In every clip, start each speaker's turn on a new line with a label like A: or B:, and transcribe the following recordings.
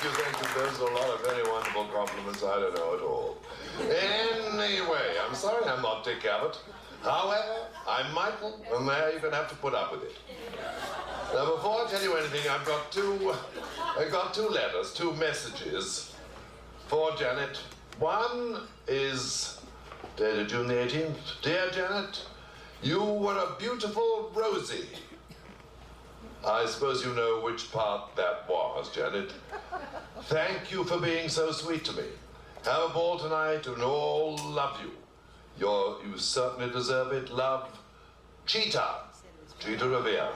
A: you. Those are a lot of very wonderful compliments. I don't know at all. Anyway, I'm sorry I'm not Dick Abbott. However, I'm Michael, and there you're going to have to put up with it. Now, before I tell you anything, I've got two letters, two messages for Janet. One is dated June the 18th. Dear Janet, you were a beautiful Rosie. I suppose you know which part that was, Janet. Thank you for being so sweet to me. Have a ball tonight and all love you. You certainly deserve it. Love, Cheetah Rivera.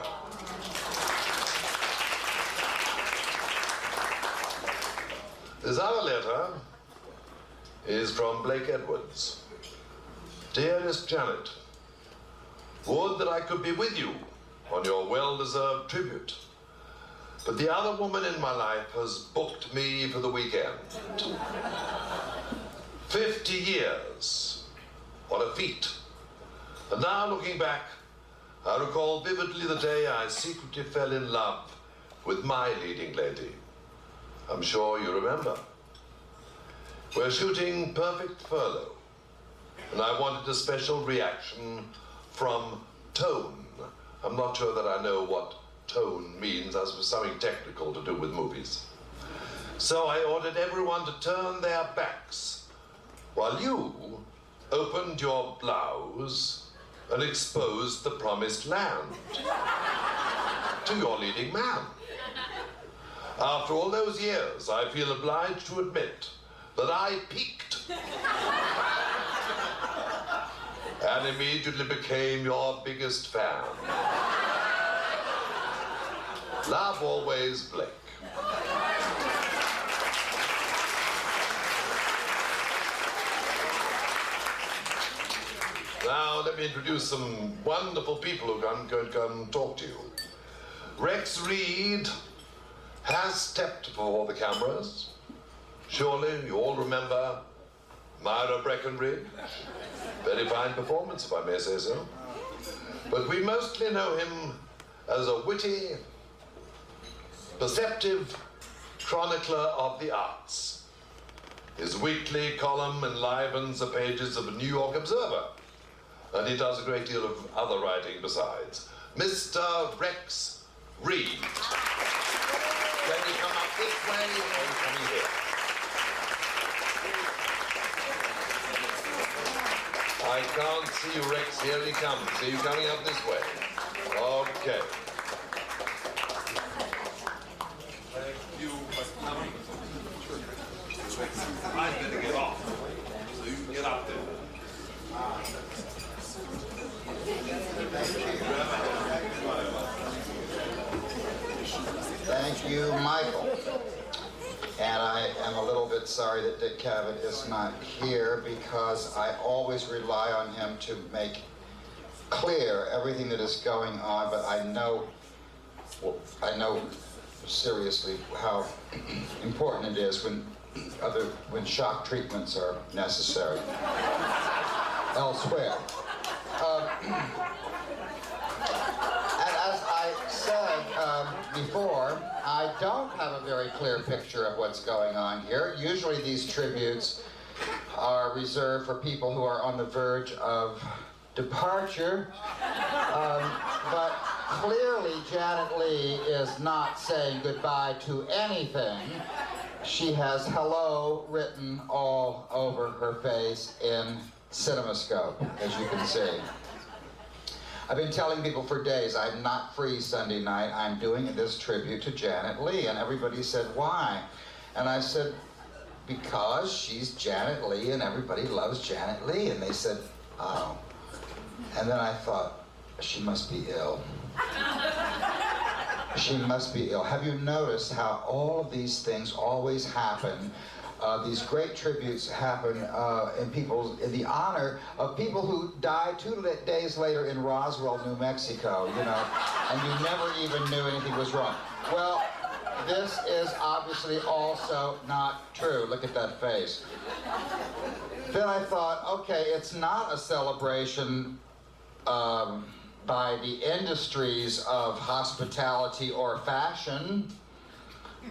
A: This other letter is from Blake Edwards. Dearest Janet, would that I could be with you on your well-deserved tribute. But the other woman in my life has booked me for the weekend. 50 years. What a feat. And now looking back, I recall vividly the day I secretly fell in love with my leading lady. I'm sure you remember. We're shooting Perfect Furlough, and I wanted a special reaction from Tone. I'm not sure that I know what tone means, as was something technical to do with movies. So I ordered everyone to turn their backs while you opened your blouse and exposed the promised land to your leading man. After all those years, I feel obliged to admit that I peaked and immediately became your biggest fan. Love always, Blake. Now, let me introduce some wonderful people who are going to come talk to you. Rex Reed has stepped before the cameras. Surely you all remember Myra Breckenridge. Very fine performance, if I may say so. But we mostly know him as a witty, perceptive chronicler of the arts. His weekly column enlivens the pages of the New York Observer, and he does a great deal of other writing besides. Mr. Rex Reed. Can you come up this way, or are you coming here? I can't see you, Rex. Here he comes. Are you coming up this way? Okay.
B: Thank you for coming. I'm going to get off, so you can get out there.
C: Thank you, Michael. And I am a little bit sorry that Dick Cavett is not here, because I always rely on him to make clear everything that is going on, but I know seriously how important it is when shock treatments are necessary elsewhere. And as I said before, I don't have a very clear picture of what's going on here. Usually these tributes are reserved for people who are on the verge of departure. But clearly Janet Leigh is not saying goodbye to anything. She has hello written all over her face in CinemaScope, as you can see. I've been telling people for days I'm not free Sunday night. I'm doing this tribute to Janet Leigh. And everybody said, why? And I said, because she's Janet Leigh and everybody loves Janet Leigh. And they said, oh. And then I thought, she must be ill. She must be ill. Have you noticed how all of these things always happen? These great tributes happen in the honor of people who died 2 days later in Roswell, New Mexico, you know, and you never even knew anything was wrong. Well, this is obviously also not true. Look at that face. Then I thought, okay, it's not a celebration by the industries of hospitality or fashion.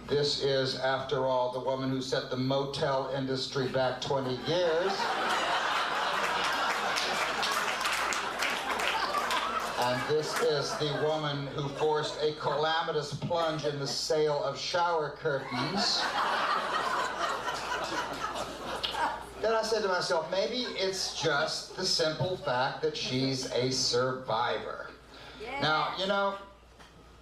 C: This is, after all, the woman who set the motel industry back 20 years. And this is the woman who forced a calamitous plunge in the sale of shower curtains. Then I said to myself, maybe it's just the simple fact that she's a survivor. Yeah. Now, you know,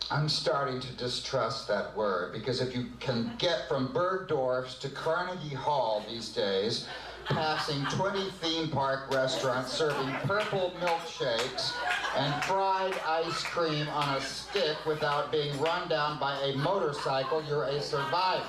C: I'm starting to distrust that word, because if you can get from Bergdorf's to Carnegie Hall these days, passing 20 theme park restaurants serving purple milkshakes and fried ice cream on a stick without being run down by a motorcycle, you're a survivor.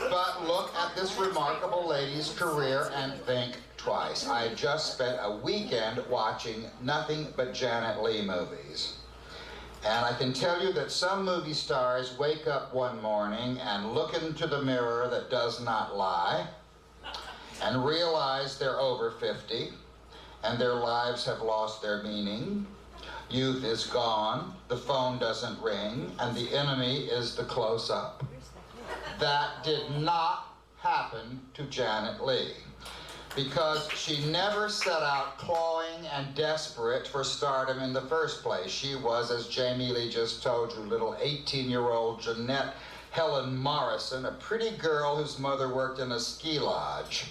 C: But look at this remarkable lady's career and think twice. I just spent a weekend watching nothing but Janet Leigh movies. And I can tell you that some movie stars wake up one morning and look into the mirror that does not lie and realize they're over 50 and their lives have lost their meaning. Youth is gone, the phone doesn't ring, and the enemy is the close-up. That did not happen to Janet Leigh, because she never set out clawing and desperate for stardom in the first place. She was, as Jamie Lee just told you, little 18-year-old Jeanette Helen Morrison, a pretty girl whose mother worked in a ski lodge.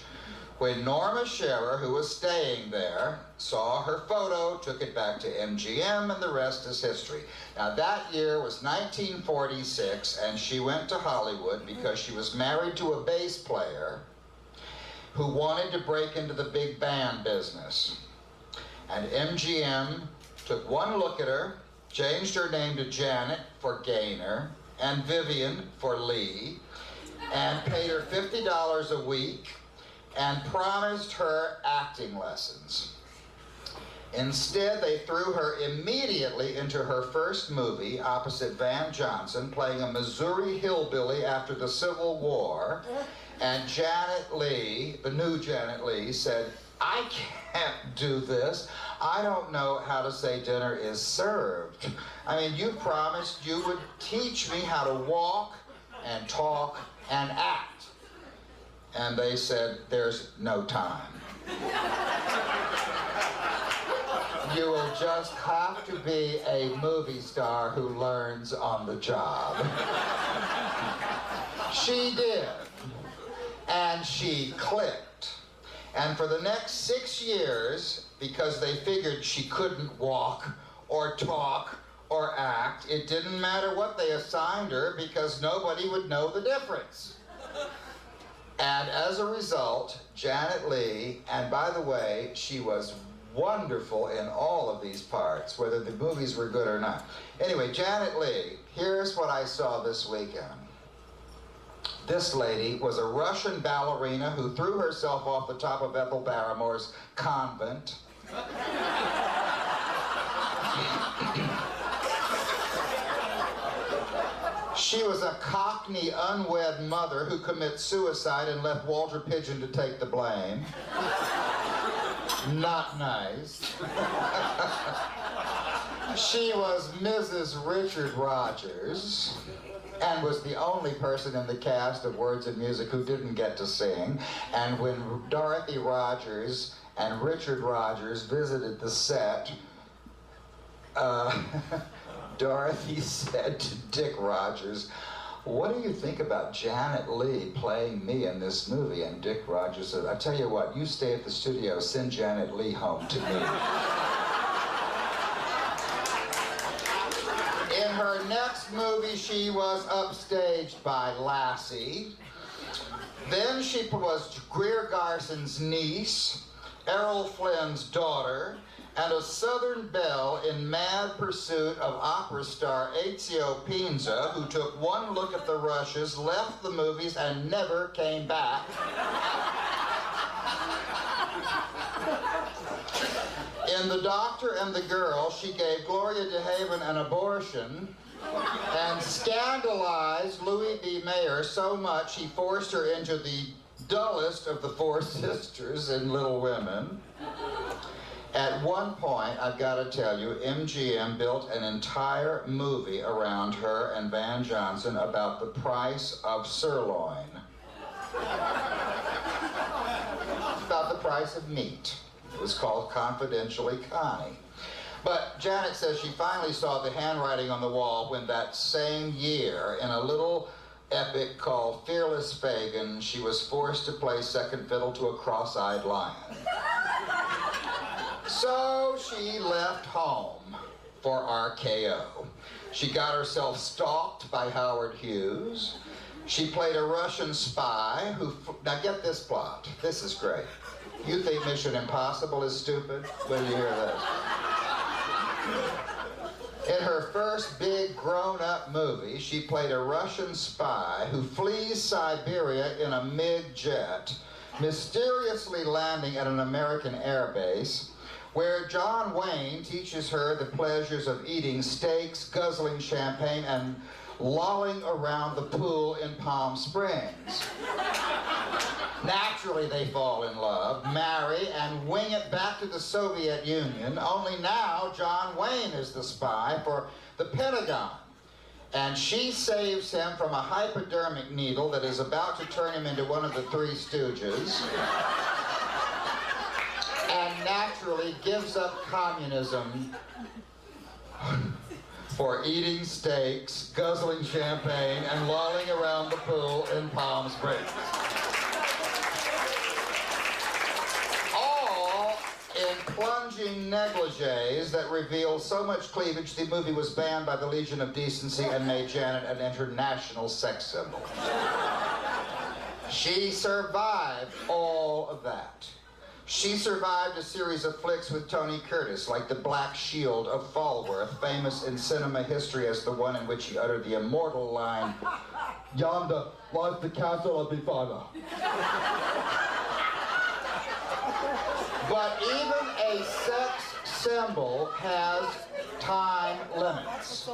C: When Norma Scherer, who was staying there, saw her photo, took it back to MGM, and the rest is history. Now, that year was 1946, and she went to Hollywood because she was married to a bass player who wanted to break into the big band business. And MGM took one look at her, changed her name to Janet for Gaynor, and Vivian for Leigh, and paid her $50 a week, and promised her acting lessons. Instead, they threw her immediately into her first movie opposite Van Johnson, playing a Missouri hillbilly after the Civil War. And Janet Leigh, the new Janet Leigh, said, "I can't do this. I don't know how to say dinner is served. I mean, you promised you would teach me how to walk and talk and act." And they said, "There's no time. You will just have to be a movie star who learns on the job." She did. And she clicked. And for the next 6 years, because they figured she couldn't walk or talk or act, it didn't matter what they assigned her because nobody would know the difference. And as a result, Janet Leigh, and by the way, she was wonderful in all of these parts, whether the movies were good or not. Anyway, Janet Leigh, here's what I saw this weekend. This lady was a Russian ballerina who threw herself off the top of Ethel Barrymore's convent. She was a Cockney unwed mother who commits suicide and left Walter Pidgeon to take the blame. Not nice. She was Mrs. Richard Rogers and was the only person in the cast of Words and Music who didn't get to sing. And when Dorothy Rogers and Richard Rogers visited the set, Dorothy said to Dick Rogers, "What do you think about Janet Leigh playing me in this movie?" And Dick Rogers said, "I tell you what, you stay at the studio, send Janet Leigh home to me." In her next movie, she was upstaged by Lassie. Then she was Greer Garson's niece, Errol Flynn's daughter, and a Southern belle in mad pursuit of opera star Ezio Pinza, who took one look at the rushes, left the movies, and never came back. In The Doctor and the Girl, she gave Gloria DeHaven an abortion and scandalized Louis B. Mayer so much he forced her into the dullest of the four sisters in Little Women. At one point, I've got to tell you, MGM built an entire movie around her and Van Johnson about the price of sirloin. About the price of meat. It was called Confidentially Connie. But Janet says she finally saw the handwriting on the wall when that same year, in a little epic called Fearless Fagin, she was forced to play second fiddle to a cross-eyed lion. So she left home for RKO. She got herself stalked by Howard Hughes. She played a Russian spy who, now get this plot, this is great. You think Mission Impossible is stupid? When you hear this. In her first big grown-up movie, she played a Russian spy who flees Siberia in a MiG jet, mysteriously landing at an American air base, where John Wayne teaches her the pleasures of eating steaks, guzzling champagne, and lolling around the pool in Palm Springs. Naturally, they fall in love, marry, and wing it back to the Soviet Union, only now John Wayne is the spy for the Pentagon. And she saves him from a hypodermic needle that is about to turn him into one of the Three Stooges, and naturally gives up communism for eating steaks, guzzling champagne, and lolling around the pool in Palm Springs. All in plunging negligees that reveal so much cleavage, the movie was banned by the Legion of Decency and made Janet an international sex symbol. She survived all of that. She survived a series of flicks with Tony Curtis, like The Black Shield of Falworth, famous in cinema history as the one in which he uttered the immortal line, "Yonder lies the castle of Bifana." But even a sex symbol has time limits.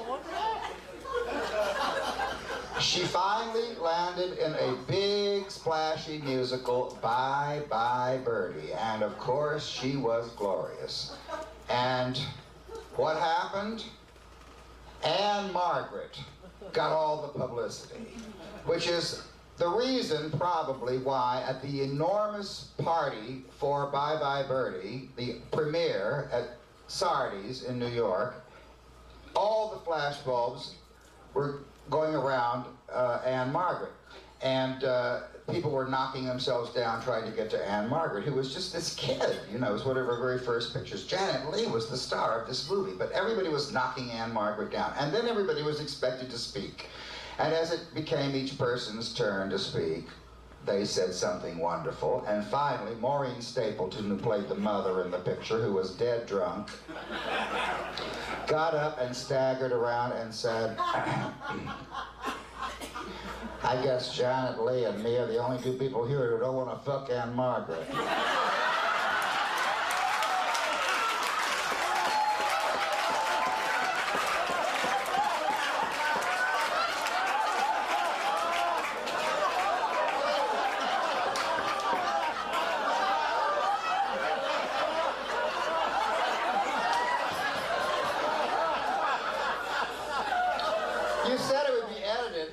C: She finally landed in a big, splashy musical, Bye Bye Birdie, and of course she was glorious. And what happened? Anne Margaret got all the publicity, which is the reason probably why at the enormous party for Bye Bye Birdie, the premiere at Sardi's in New York, all the flashbulbs were going around Anne Margaret. And people were knocking themselves down trying to get to Anne Margaret, who was just this kid, you know, it was one of her very first pictures. Janet Leigh was the star of this movie, but everybody was knocking Anne Margaret down. And then everybody was expected to speak. And as it became each person's turn to speak, they said something wonderful. And finally, Maureen Stapleton, who played the mother in the picture, who was dead drunk, got up and staggered around and said, "I guess Janet Leigh and me are the only two people here who don't want to fuck Anne Margaret." You said it would be edited.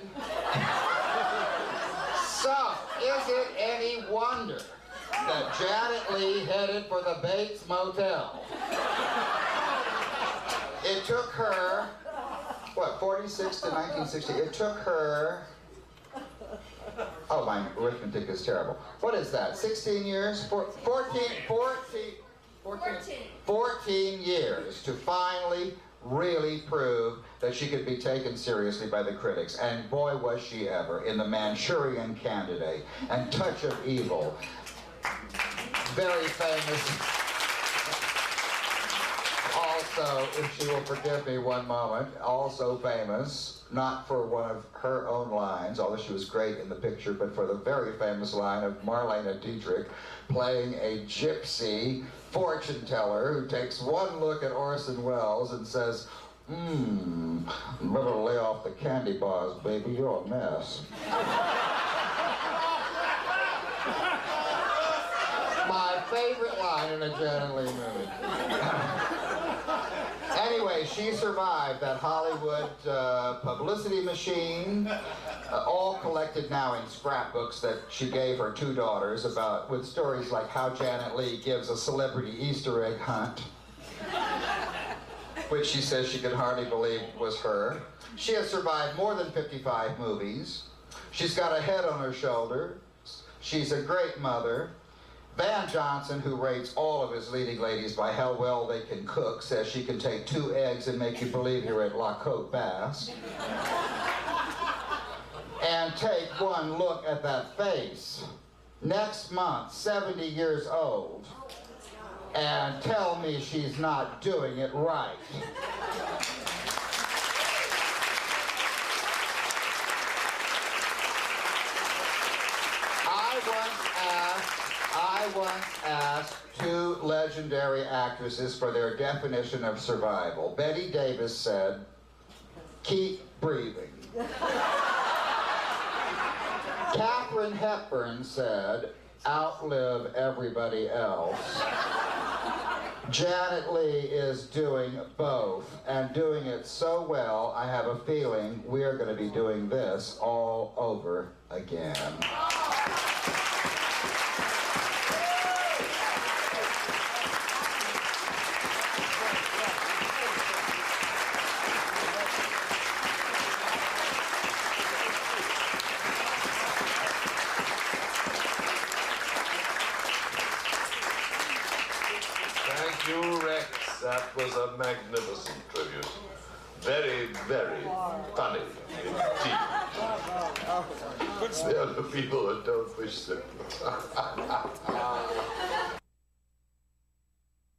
C: So, is it any wonder that Janet Leigh headed for the Bates Motel? It took her, what, 46 to 1960? It took her, oh, my arithmetic is terrible. What is that, 16 years? 14 years to finally really prove that she could be taken seriously by the critics. And boy, was she ever, in The Manchurian Candidate and Touch of Evil. Very famous. Also, if she will forgive me one moment, also famous, not for one of her own lines, although she was great in the picture, but for the very famous line of Marlene Dietrich playing a gypsy fortune teller who takes one look at Orson Welles and says, better lay off the candy bars, baby, you're a mess. My favorite line in a Janet Leigh movie. Anyway, she survived that Hollywood publicity machine, all collected now in scrapbooks that she gave her two daughters with stories like how Janet Leigh gives a celebrity Easter egg hunt, which she says she could hardly believe was her. She has survived more than 55 movies. She's got a head on her shoulder. She's a great mother. Van Johnson, who rates all of his leading ladies by how well they can cook, says she can take 2 eggs and make you believe you're at La Côte Basque. And take one look at that face. Next month, 70 years old. And tell me she's not doing it right. I once asked 2 legendary actresses for their definition of survival. Betty Davis said, keep breathing. Katharine Hepburn said, outlive everybody else. Janet Leigh is doing both, and doing it so well, I have a feeling we're going to be doing this all over again.
A: Thank you, Rex. That was a magnificent tribute. Very, very funny indeed. There are the people who don't wish to.